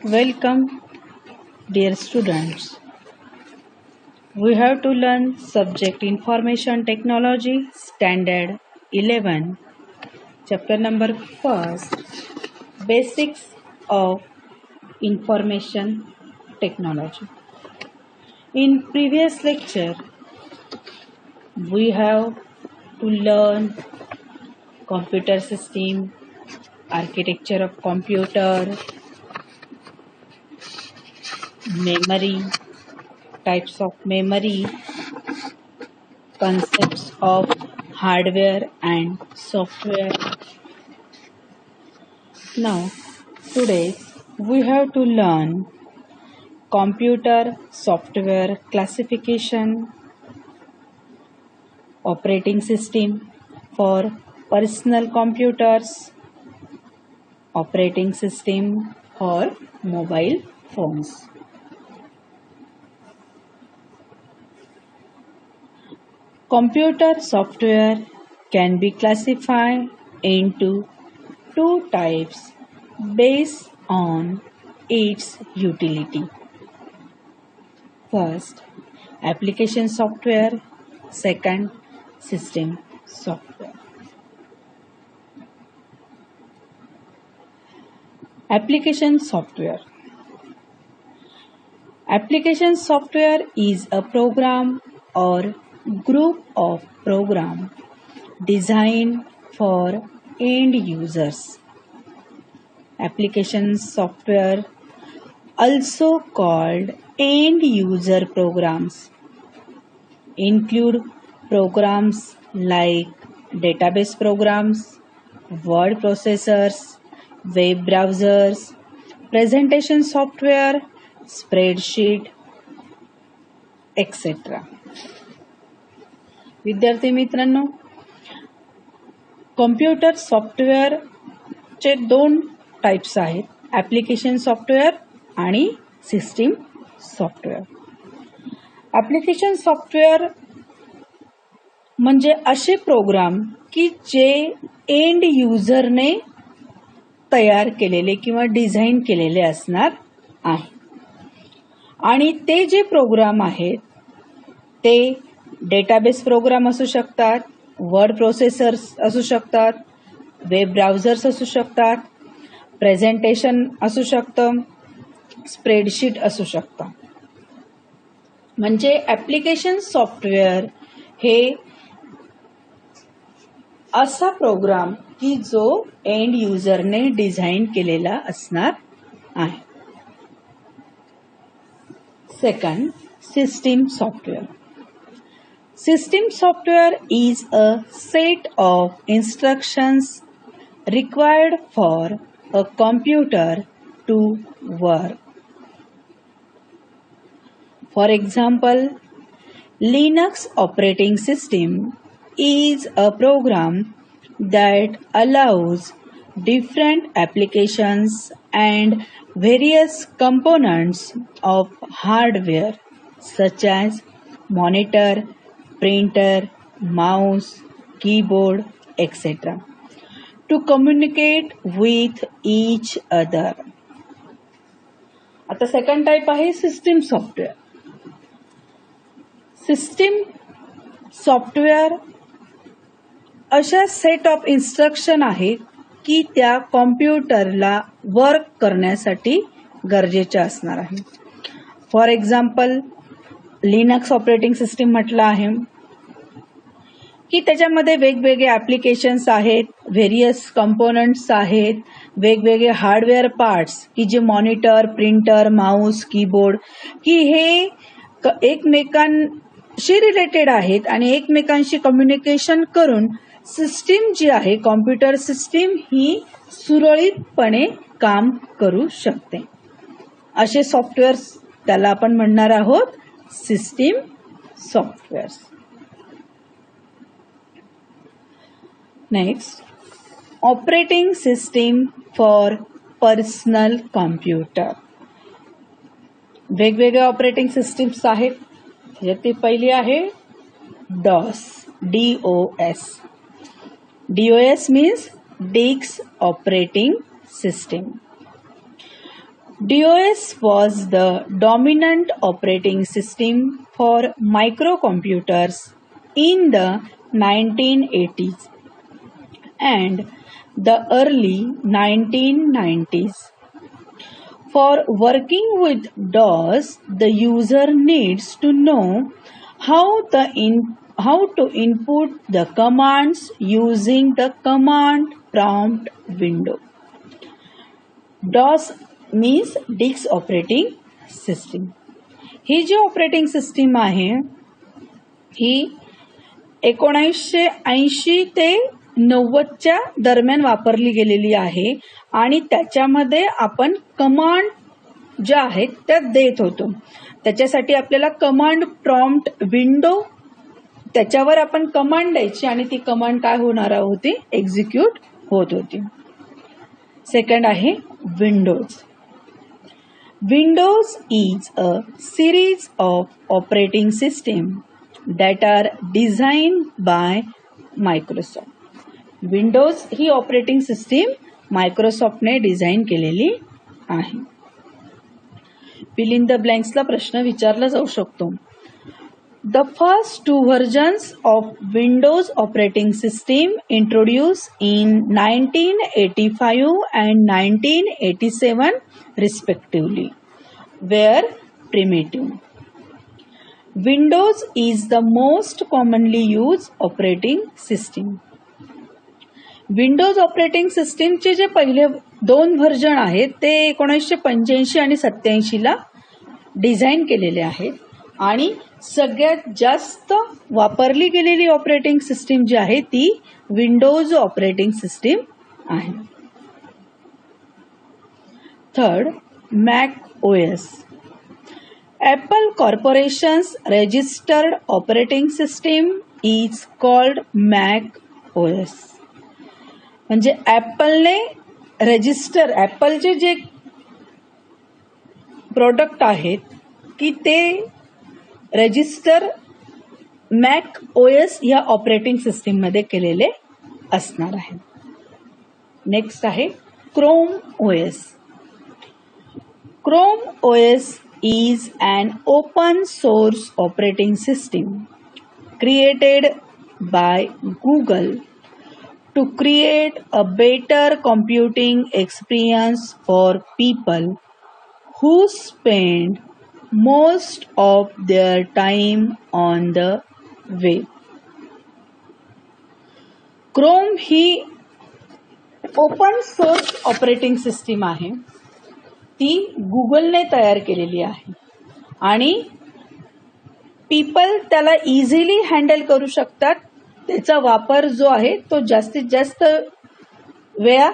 Welcome, dear students. We have to learn subject Information Technology Standard 11, chapter number 1st, Basics of Information Technology. In previous lecture, we have to learn computer system, architecture of computer, memory, types of memory, concepts of hardware and software. Now, today we have to learn computer software classification, operating system for personal computers, operating system for mobile phones. Computer software can be classified into two types based on its utility. First, application software. Second, system software. Application software. Application software is a program or group of programs designed for end users. Application software, also called end user programs, include programs like database programs, word processors, web browsers, presentation software, spreadsheet, etc. विद्यार्थी मित्रांनो, computer सॉफ्टवेअरचे दोन types आहेत, application software आणि system software. Application software म्हणजे असे programme की जे एंड युजरने तयार केलेले किंवा डिझाईन केलेले असणार आहे. आणि ते जे प्रोग्राम आहेत ते डेटाबेस प्रोग्राम असू शकतात, वर्ड प्रोसेसर्स असू शकतात, वेब ब्राउझर्स असू शकतात, प्रेझेंटेशन असू शकतं, स्प्रेडशीट असू शकतं. म्हणजे ॲप्लिकेशन सॉफ्टवेअर हे असा प्रोग्राम की जो एंड युजरने डिझाईन केलेला असणार आहे. Second, system software. System software is a set of instructions required for a computer to work. For example, Linux operating system is a program that allows different applications and various components of hardware such as monitor, printer, mouse, keyboard, etc. to communicate with each other. आता second type आहे system software. System software अशा set of instruction आहेत की त्या कॉम्प्युटरला work करण्यासाठी गरजेच्या असणार आहे. For example, Linux operating system म्हटलं आहे की त्याच्यामध्ये वेगवेगळे ॲप्लिकेशन्स आहेत, व्हेरियस कंपोनंट्स आहेत, वेगवेगळे हार्डवेअर पार्ट्स की जे मॉनिटर, प्रिंटर, माऊस, कीबोर्ड की हे एकमेकांशी रिलेटेड आहेत आणि एकमेकांशी कम्युनिकेशन करून सिस्टीम जी आहे, कॉम्प्युटर सिस्टीम ही सुरळीतपणे काम करू शकते. असे सॉफ्टवेअर त्याला आपण म्हणणार आहोत system software. Next, operating system for personal computer. वेगवेगळे ऑपरेटिंग सिस्टीम्स आहेत. त्याच्यात पहिली आहे DOS, DOS. DOS means disk operating system. DOS was the dominant operating system for microcomputers in the 1980s and the early 1990s. For working with DOS, the user needs to know how to input the commands using the command prompt window. DOS means disk operating system. ही जी operating system आहे ही 1980 ते 90च्या दरम्यान वापरली गेलेली आहे आणि त्याच्यामध्ये आपण कमांड ज्या आहेत त्या देत होतो. त्याच्यासाठी आपल्याला कमांड प्रॉम्प्ट विंडो, त्याच्यावर आपण कमांड द्यायची आणि ती कमांड काय होणार होती, एक्झिक्यूट होत होती. सेकंड आहे Windows. Windows is a series of operating systems that are designed by Microsoft. Windows ही ऑपरेटिंग सिस्टीम मायक्रोसॉफ्टने डिझाईन केलेली आहे. फिल इन द ब्लँक्सला प्रश्न विचारला जाऊ शकतो. The first two versions of Windows operating system introduced in 1985 and 1987 respectively were primitive. Windows is the most commonly used operating system. Windows operating सिस्टीमचे जे पहिले दोन व्हर्जन आहेत ते 1985 आणि 87 ला डिझाईन केलेले आहेत आणि सगळ्यात जास्त वापरली गेलेली ऑपरेटिंग सिस्टीम जी आहे ती विंडोज ऑपरेटिंग सिस्टीम आहे. Third, Mac OS. Apple Corporation's registered operating system is called Mac OS. म्हणजे ऍपलने रजिस्टर, ऍपलचे जे प्रोडक्ट आहेत की ते रजिस्टर मॅक ओएस या ऑपरेटिंग सिस्टीम मध्ये केलेले असणार आहे. नेक्स्ट आहे Chrome OS. Chrome OS is an open source operating system created by Google to create a better computing experience for people who spend most of their time on the web. Chrome he open source operating system आहे. ती गुगलने तयार केलेली आहे आणि people त्याला easily handle करू शकतात. त्याचा वापर जो आहे तो जास्तीत जास्त वेळा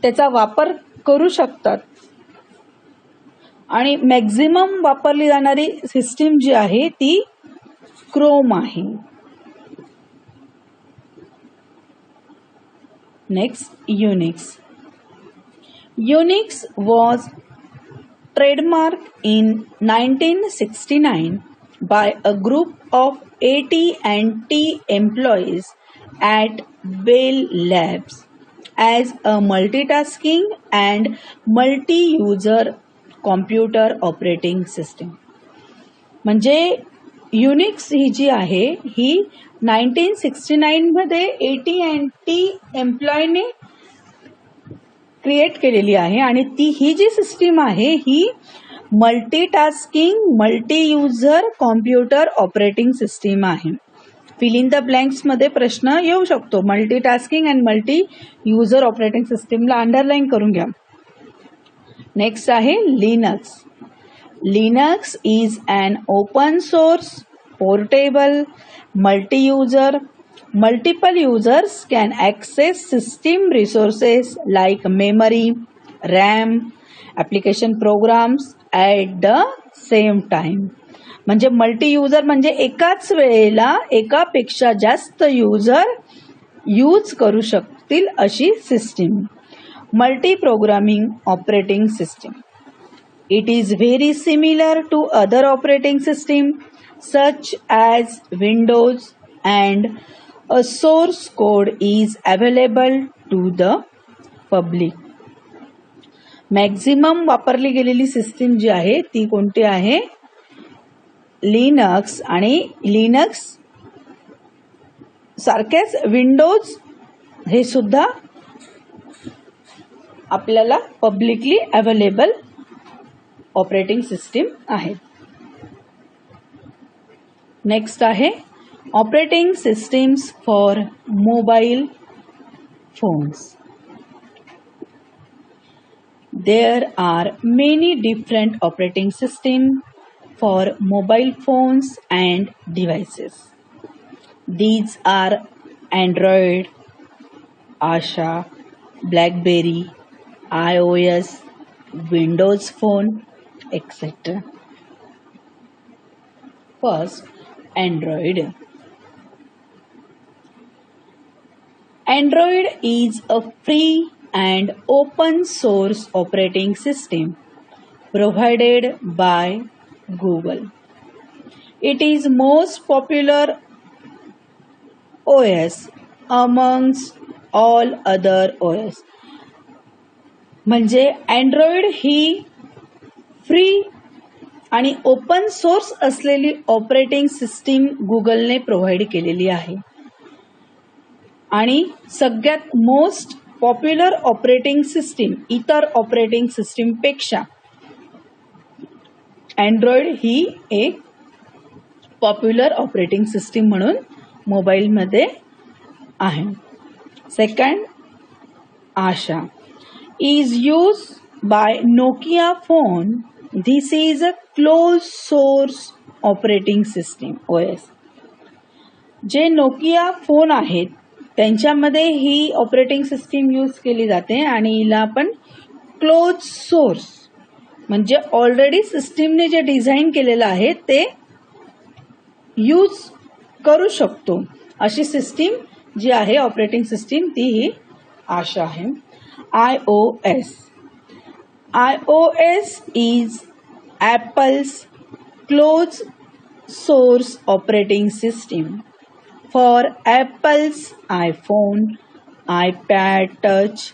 त्याचा वापर करू शकतात आणि मॅक्झिमम वापरली जाणारी सिस्टीम जी आहे ती क्रोम आहे. Next, Unix. Unix was trademark in 1969 by a group of AT&T employees at Bell Labs as a multitasking and multi-user computer operating system. म्हणजे युनिक्स ही जी आहे ही 1969 मध्ये AT&T एम्प्लॉयने क्रिएट केलेली आहे आणि ती ही जी सिस्टीम आहे ही multitasking multi user computer operating system आहे. फिल इन द ब्लँक्स मध्ये प्रश्न येऊ शकतो. Multitasking and multi user operating सिस्टीमला अंडरलाईन करून घ्या. नेक्स्ट आहे Linux. Linux is an open source portable multi user. Multiple users can access system resources like memory, RAM, application programs at the same time. म्हणजे multi user म्हणजे एकाच वेळेला एकापेक्षा जास्त युजर यूज करू शकतील अशी system. Multi programming operating system. It is very similar to other operating system such as Windows and a source code is available to the public. Maximum वापरली गेलेली सिस्टीम जी आहे ती कोणती आहे? लिनक्स आणि लिनक्स सारखेच विंडोज हे सुद्धा आपल्याला पब्लिकली अवेलेबल ऑपरेटिंग सिस्टीम आहेत. नेक्स्ट आहे operating systems for mobile phones. There are many different operating systems for mobile phones and devices. These are Android, Asha, BlackBerry, iOS, Windows Phone, etc. First, Android. Android is a free and open source operating system provided by Google. It is most popular OS amongst all other OS. म्हणजे Android ही free आणि open source असलेली operating system गुगलने provide केलेली आहे आणि सगळ्यात most popular operating system इतर operating system पेक्षा अँड्रॉइड ही एक पॉप्युलर ऑपरेटिंग सिस्टीम म्हणून मोबाईलमध्ये आहे. Second, Asha is use by Nokia phone. This is a close source operating system OS. जे नोकिया फोन आहेत त्यांच्यामध्ये ही ऑपरेटिंग सिस्टीम यूज केली जाते आणि हिला आपण क्लोज सोर्स म्हणजे ऑलरेडी सिस्टीमने जे डिझाईन केलेलं आहे ते यूज करू शकतो अशी सिस्टीम जी आहे ऑपरेटिंग सिस्टीम ती ही आशा आहे. iOS is apples close source operating system for Apple's iPhone, iPad Touch,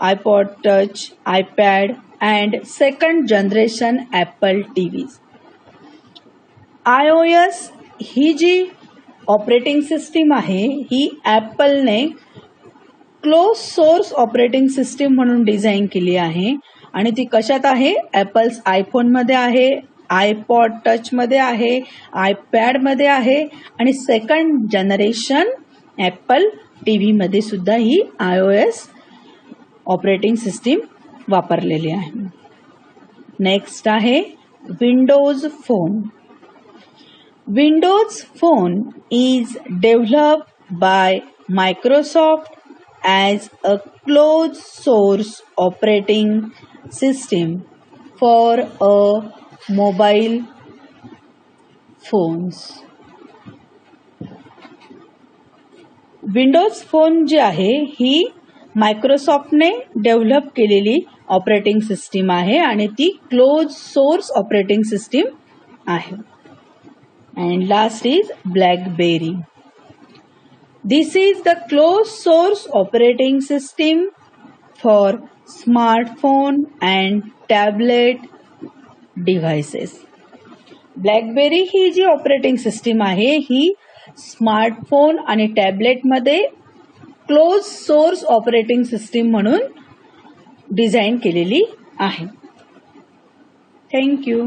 iPod Touch, iPad and second generation Apple TVs. iOS ही जी ऑपरेटिंग सिस्टीम आहे ही ॲपलने क्लोज सोर्स ऑपरेटिंग सिस्टीम म्हणून design केली आहे आणि ती कशात आहे? ॲपल्स आयफोनमध्ये आहे, आयपॉड टच मध्ये आहे, आयपॅड मध्ये आहे आणि सेकंड जनरेशन ॲपल टीव्ही मध्ये सुद्धा ही iOS ऑपरेटिंग सिस्टीम वापरलेली आहे. नेक्स्ट आहे Windows phone. Windows phone is developed by Microsoft as a close source operating system for a mobile phones. Windows phone जी आहे ही मायक्रोसॉफ्टने डेव्हलप केलेली ऑपरेटिंग सिस्टीम आहे आणि ती क्लोज सोर्स ऑपरेटिंग सिस्टीम आहे. And last is BlackBerry. This is the close source operating system for smartphone and tablet devices. BlackBerry ही जी ऑपरेटिंग सिस्टीम आहे ही स्मार्टफोन आणि टॅबलेटमध्ये क्लोज सोर्स ऑपरेटिंग सिस्टीम म्हणून डिझाईन केलेली आहे. थँक्यू.